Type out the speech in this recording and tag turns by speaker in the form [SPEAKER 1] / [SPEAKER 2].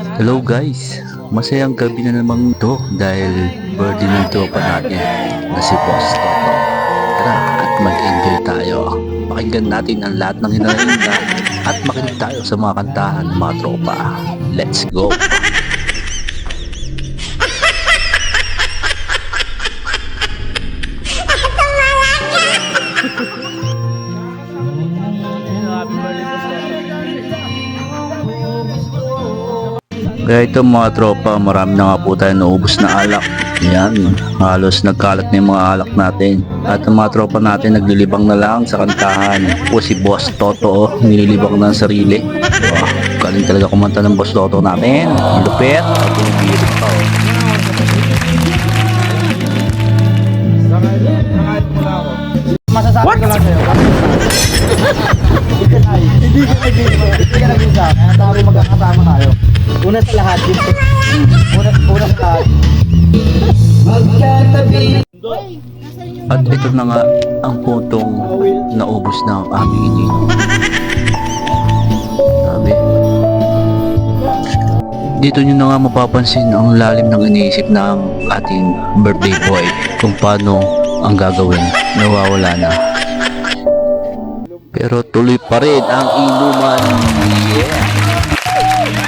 [SPEAKER 1] Hello guys, masayang gabi na naman ito dahil birthday ng tropa natin na si Boss Toto. Tara at mag-enjoy tayo. Pakinggan natin ang lahat ng hinahinga at makinig tayo sa mga kantahan ng mga tropa. Let's go! Kaya ito mga tropa, marami na nga po tayo naubos na alak. Yan, halos nagkalat na yung mga alak natin. At ang mga tropa natin naglilibang na lang sa kantahan. O si Boss Toto, nililibang na ang sarili. Wow, galing talaga kumanta ng Boss Toto natin. Lupit, at bumibirit pa.
[SPEAKER 2] Masasabi ko lang sa'yo. Hindi ka nag-isa. Kaya tayo magkakasama tayo. Una sa lahat, una sa lahat.
[SPEAKER 1] At ito na nga ang puntong naubos na ang aming inino. Sabi. Dito nyo na nga mapapansin ang lalim ng iniisip ng ating birthday boy kung paano ang gagawin. Nawawala na. Pero tuloy pa rin ang inuman. Yeah!